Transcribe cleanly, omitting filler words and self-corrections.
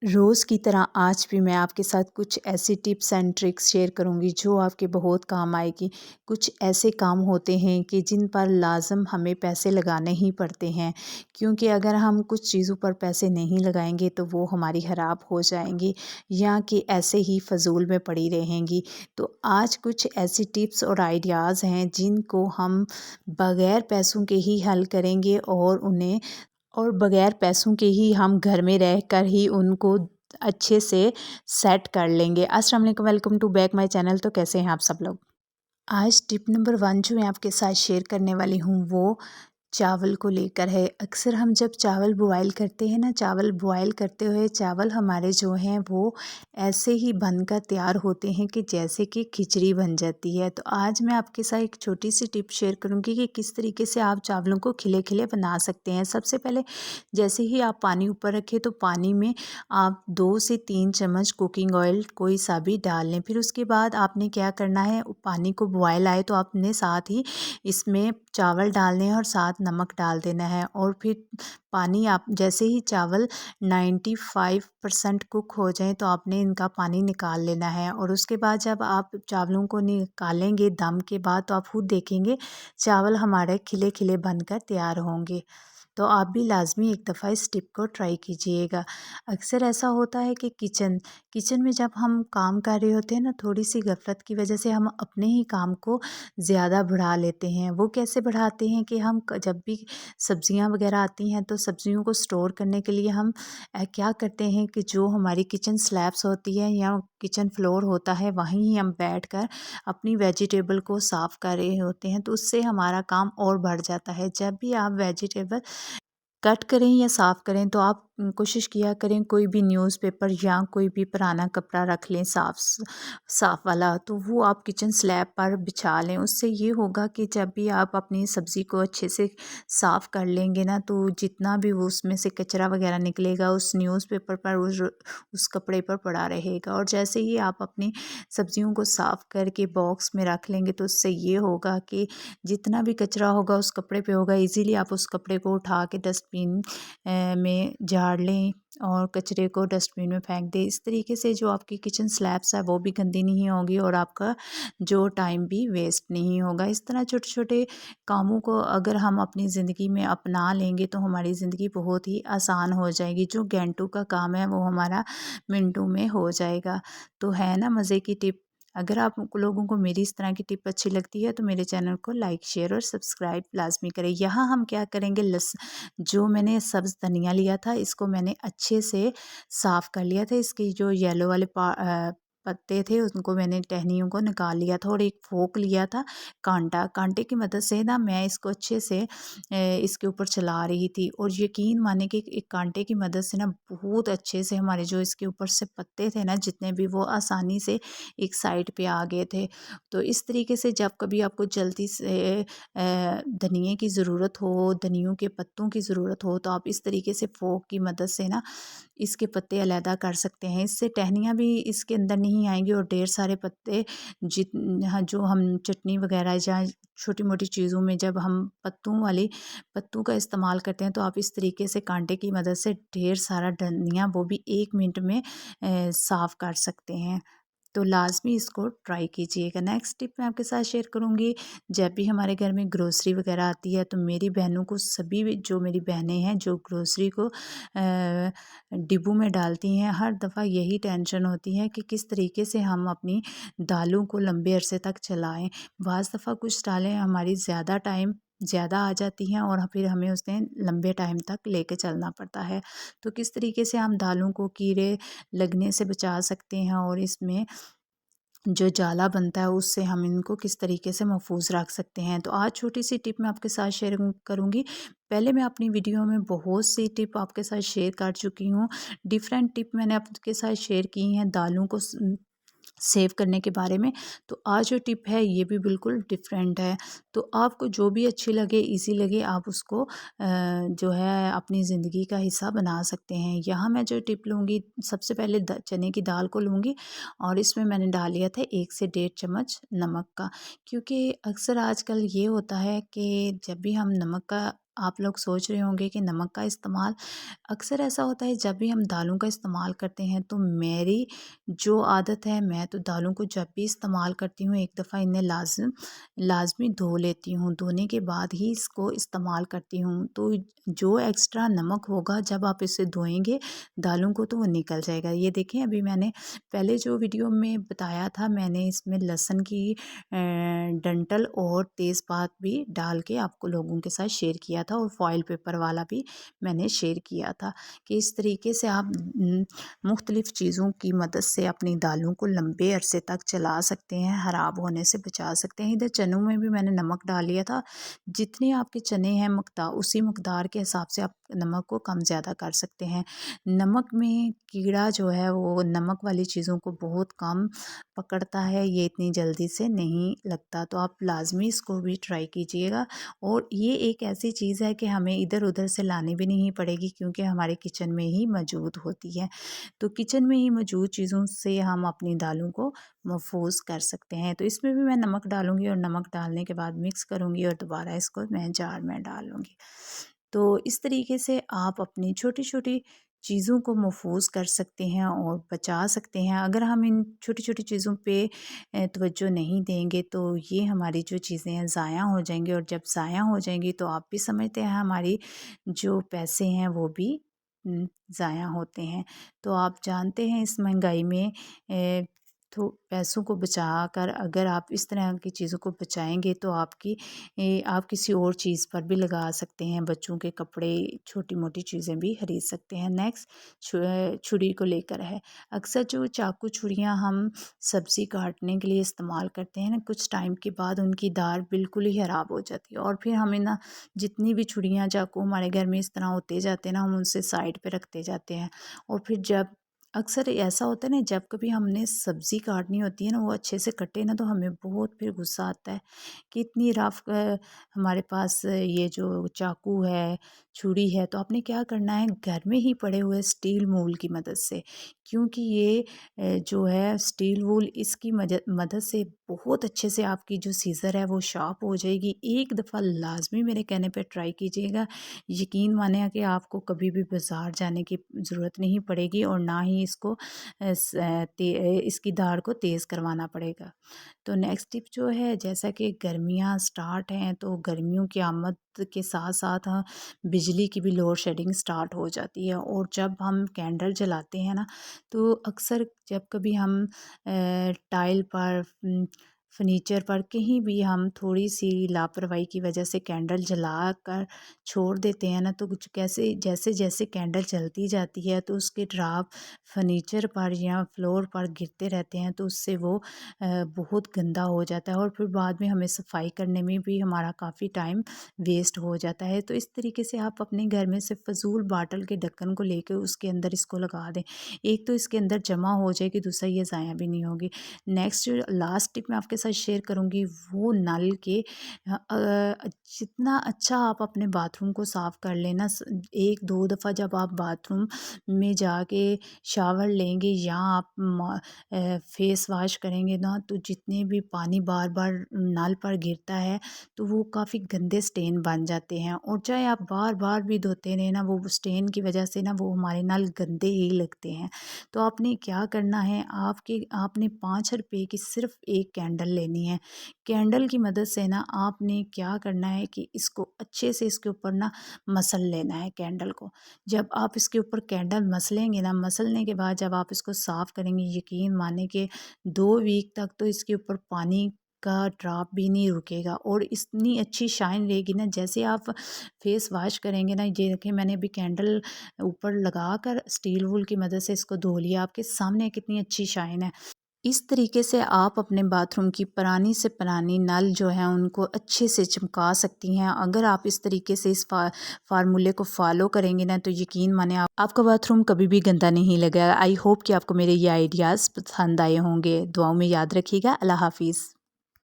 रोज़ की तरह आज भी मैं आपके साथ कुछ ऐसी टिप्स एंड ट्रिक्स शेयर करूंगी जो आपके बहुत काम आएगी। कुछ ऐसे काम होते हैं कि जिन पर लाज़म हमें पैसे लगाने ही पड़ते हैं, क्योंकि अगर हम कुछ चीज़ों पर पैसे नहीं लगाएंगे तो वो हमारी ख़राब हो जाएंगी या कि ऐसे ही फ़जूल में पड़ी रहेंगी। तो आज कुछ ऐसी टिप्स और आइडियाज़ हैं जिनको हम बग़ैर पैसों के ही हल करेंगे और बग़ैर पैसों के ही हम घर में रहकर ही उनको अच्छे से सेट कर लेंगे। अस्सलाम वालेकुम, welcome to back my channel. तो कैसे हैं आप सब लोग? आज टिप नंबर 1 जो मैं आपके साथ शेयर करने वाली हूँ वो चावल को लेकर है। अक्सर हम जब चावल बॉयल करते हैं ना, चावल बॉयल करते हुए चावल हमारे जो हैं वो ऐसे ही बनकर तैयार होते हैं कि जैसे कि खिचड़ी बन जाती है। तो आज मैं आपके साथ एक छोटी सी टिप शेयर करूंगी कि किस तरीके से आप चावलों को खिले खिले बना सकते हैं। सबसे पहले जैसे ही आप पानी ऊपर रखें तो पानी में आप 2 से 3 चम्मच कुकिंग ऑयल कोई सा भी डाल लें। फिर उसके बाद आपने क्या करना है, पानी को बॉयल आए तो आपने साथ ही इसमें चावल डालने हैं और साथ नमक डाल देना है। और फिर पानी आप जैसे ही चावल 95% कुक हो जाए तो आपने इनका पानी निकाल लेना है। और उसके बाद जब आप चावलों को निकालेंगे दम के बाद तो आप खुद देखेंगे चावल हमारे खिले खिले बनकर तैयार होंगे। तो आप भी लाज़मी एक दफ़ा इस टिप को ट्राई कीजिएगा। अक्सर ऐसा होता है कि किचन में जब हम काम कर रहे होते हैं ना, थोड़ी-सी गफ़लत की वजह से हम अपने ही काम को ज़्यादा बढ़ा लेते हैं। वो कैसे बढ़ाते हैं कि हम जब भी सब्ज़ियाँ वग़ैरह आती हैं तो सब्ज़ियों को स्टोर करने के लिए हम क्या करते हैं कि जो हमारी किचन स्लैब्स होती है या किचन फ्लोर होता है वहीं ही हम बैठकर अपनी वेजिटेबल को साफ़ कर रहे होते हैं, तो उससे हमारा काम और बढ़ जाता है। जब भी आप वेजिटेबल कट करें या साफ़ करें तो आप कोशिश किया करें कोई भी न्यूज़पेपर या कोई भी पुराना कपड़ा रख लें साफ़ वाला, तो वो आप किचन स्लैब पर बिछा लें। उससे ये होगा कि जब भी आप अपनी सब्ज़ी को अच्छे से साफ़ कर लेंगे ना, तो जितना भी वो उसमें से कचरा वगैरह निकलेगा उस न्यूज़पेपर पर उस कपड़े पर पड़ा रहेगा। और जैसे ही आप अपनी सब्ज़ियों को साफ़ करके बॉक्स में रख लेंगे तो उससे ये होगा कि जितना भी कचरा होगा उस कपड़े पे होगा, इजीली आप उस कपड़े को उठा के डस्टबिन में झाड़ लें और कचरे को डस्टबिन में फेंक दें। इस तरीके से जो आपकी किचन स्लैब्स है वो भी गंदी नहीं होगी और आपका जो टाइम भी वेस्ट नहीं होगा। इस तरह छोटे छोटे कामों को अगर हम अपनी ज़िंदगी में अपना लेंगे तो हमारी ज़िंदगी बहुत ही आसान हो जाएगी। जो घंटों का काम है वो हमारा मिनटों में हो जाएगा। तो है ना मज़े की टिप। अगर आप लोगों को मेरी इस तरह की टिप अच्छी लगती है तो मेरे चैनल को लाइक शेयर और सब्सक्राइब लाजमी करें। यहाँ हम क्या करेंगे, जो मैंने सब्ज़ धनिया लिया था इसको मैंने अच्छे से साफ़ कर लिया था। इसकी जो येलो वाले पत्ते थे उनको मैंने टहनियों को निकाल लिया था और एक फोक लिया था, कांटे की मदद से ना मैं इसको अच्छे से इसके ऊपर चला रही थी। और यकीन माने कि एक कांटे की मदद से ना बहुत अच्छे से हमारे जो इसके ऊपर से पत्ते थे ना जितने भी, वो आसानी से एक साइड पे आ गए थे। तो इस तरीके से जब कभी आपको जल्दी से धनिये की ज़रूरत हो, धनियों के पत्तों की ज़रूरत हो तो आप इस तरीके से फ़ोर्क की मदद से ना इसके पत्ते अलहदा कर सकते हैं। इससे टहनियाँ भी इसके अंदर नहीं आएंगी और ढेर सारे पत्ते जित हाँ, जो हम चटनी वगैरह या छोटी मोटी चीज़ों में जब हम पत्तों का इस्तेमाल करते हैं तो आप इस तरीके से कांटे की मदद से ढेर सारा धनिया वो भी 1 मिनट में साफ़ कर सकते हैं। तो लाज़मी इसको ट्राई कीजिएगा। नेक्स्ट टिप मैं आपके साथ शेयर करूँगी। जब भी हमारे घर में ग्रोसरी वगैरह आती है तो मेरी बहनों को, सभी जो मेरी बहनें हैं जो ग्रोसरी को डिब्बों में डालती हैं, हर दफ़ा यही टेंशन होती है कि किस तरीके से हम अपनी दालों को लंबे अरसे तक चलाएं। बाज़ दफ़ा कुछ दालें हमारी ज़्यादा आ जाती हैं और फिर हमें उसे लंबे टाइम तक लेके चलना पड़ता है। तो किस तरीके से हम दालों को कीड़े लगने से बचा सकते हैं और इसमें जो जाला बनता है उससे हम इनको किस तरीके से महफूज रख सकते हैं। तो आज छोटी सी टिप मैं आपके साथ शेयर करूँगी। पहले मैं अपनी वीडियो में बहुत सी टिप आपके साथ शेयर कर चुकी हूँ। डिफरेंट टिप मैंने आपके साथ शेयर की हैं दालों को सेव करने के बारे में। तो आज जो टिप है ये भी बिल्कुल डिफरेंट है। तो आपको जो भी अच्छी लगे, इजी लगे, आप उसको जो है अपनी ज़िंदगी का हिस्सा बना सकते हैं। यहाँ मैं जो टिप लूँगी, सबसे पहले चने की दाल को लूँगी और इसमें मैंने डाल लिया था 1 से 1.5 चम्मच नमक का। क्योंकि अक्सर आजकल ये होता है कि जब भी हम नमक का आप लोग सोच रहे होंगे कि नमक का इस्तेमाल अक्सर ऐसा होता है जब भी हम दालों का इस्तेमाल करते हैं, तो मेरी जो आदत है, मैं तो दालों को जब भी इस्तेमाल करती हूँ एक दफ़ा इन्हें लाज़मी धो लेती हूँ। धोने के बाद ही इसको इस्तेमाल करती हूँ। तो जो एक्स्ट्रा नमक होगा जब आप इसे धोएँगे दालों को, तो वो निकल जाएगा। ये देखें, अभी मैंने पहले जो वीडियो में बताया था, मैंने इसमें लहसुन की डंठल और तेज़पात भी डाल के आपको लोगों के साथ शेयर किया था, और फॉइल पेपर वाला भी मैंने शेयर किया था कि इस तरीके से आप मुख्तलिफ़ चीज़ों की मदद से अपनी दालों को लंबे अरसे तक चला सकते हैं, ख़राब होने से बचा सकते हैं। इधर चनों में भी मैंने नमक डाल लिया था। जितने आपके चने हैं उसी मकदार के हिसाब से आप नमक को कम ज़्यादा कर सकते हैं। नमक में कीड़ा जो है वो नमक वाली चीज़ों को बहुत कम पकड़ता है, ये इतनी जल्दी से नहीं लगता। तो आप लाज़मी इसको भी ट्राई कीजिएगा। और ये एक ऐसी चीज़ है कि हमें इधर उधर से लानी भी नहीं पड़ेगी, क्योंकि हमारे किचन में ही मौजूद होती है। तो किचन में ही मौजूद चीज़ों से हम अपनी दालों को महफूज कर सकते हैं। तो इसमें भी मैं नमक डालूँगी, और नमक डालने के बाद मिक्स करूँगी, और दोबारा इसको मैं जार में डाल लूँगी। तो इस तरीके से आप अपनी छोटी-छोटी चीज़ों को महफूज कर सकते हैं और बचा सकते हैं। अगर हम इन छोटी-छोटी चीज़ों पे तवज्जो नहीं देंगे, तो ये हमारी जो चीज़ें हैं ज़ाया हो जाएँगी, और जब ज़ाया हो जाएँगी तो आप भी समझते हैं हमारी जो पैसे हैं वो भी ज़ाया होते हैं। तो आप जानते हैं इस महंगाई में तो पैसों को बचाकर अगर आप इस तरह की चीज़ों को बचाएँगे, तो आप किसी और चीज़ पर भी लगा सकते हैं। बच्चों के कपड़े, छोटी-मोटी चीज़ें भी खरीद सकते हैं। नेक्स्ट छुरी को लेकर है। अक्सर जो चाकू छुरियाँ हम सब्ज़ी काटने के लिए इस्तेमाल करते हैं ना, कुछ टाइम के बाद उनकी धार बिल्कुल ही ख़राब हो जाती है, और फिर हमें ना जितनी भी छुरियाँ, चाकू हमारे घर में इस तरह होते जाते हैं ना, हम उनसे साइड पे रखते जाते हैं। और फिर जब अक्सर ऐसा होता है ना, जब कभी हमने सब्ज़ी काटनी होती है ना, वो अच्छे से कटे ना, तो हमें बहुत फिर गुस्सा आता है कि इतनी रफ़ हमारे पास ये जो चाकू है, छुरी है। तो आपने क्या करना है, घर में ही पड़े हुए स्टील वूल की मदद से, क्योंकि ये जो है स्टील वूल, इसकी मदद से बहुत अच्छे से आपकी जो सीज़र है वो शार्प हो जाएगी। एक दफ़ा लाज़मी मेरे कहने पे ट्राई कीजिएगा। यकीन मानिए कि आपको कभी भी बाज़ार जाने की ज़रूरत नहीं पड़ेगी, और ना ही इसकी धार को तेज़ करवाना पड़ेगा। तो नेक्स्ट टिप जो है, जैसा कि गर्मियाँ स्टार्ट हैं, तो गर्मियों की आमद के साथ साथ बिजली की भी लोड शेडिंग स्टार्ट हो जाती है। और जब हम कैंडल जलाते हैं ना, तो अक्सर जब कभी हम टाइल पर, फर्नीचर पर, कहीं भी हम थोड़ी सी लापरवाही की वजह से कैंडल जला कर छोड़ देते हैं ना, तो कुछ कैसे जैसे जैसे कैंडल जलती जाती है, तो उसके ड्राप फर्नीचर पर या फ्लोर पर गिरते रहते हैं, तो उससे वो बहुत गंदा हो जाता है, और फिर बाद में हमें सफाई करने में भी हमारा काफ़ी टाइम वेस्ट हो जाता है। तो इस तरीके से आप अपने घर में से फजूल बाटल के ढक्कन को लेकर उसके अंदर इसको लगा दें। एक तो इसके अंदर जमा हो जाएगी, दूसरा ये ज़ाया भी नहीं होगी। नेक्स्ट जो लास्ट टिप मैं आपके साथ शेयर करूँगी, वो नल के जितना अच्छा आप अपने बाथरूम को साफ़ कर लेना, 1-2 दफ़ा जब आप बाथरूम में जाके शावर लेंगे, या आप फेस वॉश करेंगे ना, तो जितने भी पानी बार बार नल पर गिरता है, तो वो काफ़ी गंदे स्टेन बन जाते हैं। और चाहे आप बार बार भी धोते रहें ना, वो स्टेन की वजह से ना वो हमारे नल गंदे ही लगते हैं। तो आपने क्या करना है, आपने 5 रुपए की सिर्फ एक कैंडल लेनी है। कैंडल की मदद से ना आपने क्या करना है कि इसको अच्छे से इसके ऊपर ना मसल लेना है कैंडल को। जब आप इसके ऊपर कैंडल मसलेंगे ना, मसलने के बाद जब आप इसको साफ़ करेंगे, यकीन माने कि 2 वीक तक तो इसके ऊपर पानी का ड्रॉप भी नहीं रुकेगा, और इतनी अच्छी शाइन रहेगी ना। जैसे आप फेस वॉश करेंगे ना, ये देखिए मैंने अभी कैंडल ऊपर लगा कर स्टील वूल की मदद से इसको धो लिया, आपके सामने कितनी अच्छी शाइन है। इस तरीके से आप अपने बाथरूम की पुरानी से पुरानी नल जो हैं उनको अच्छे से चमका सकती हैं। अगर आप इस तरीके से इस फार्मूले को फॉलो करेंगे ना, तो यकीन माने आपका बाथरूम कभी भी गंदा नहीं लगेगा। आई होप कि आपको मेरे ये आइडियाज़ पसंद आए होंगे। दुआओं में याद रखिएगा। अल्लाह हाफिज़।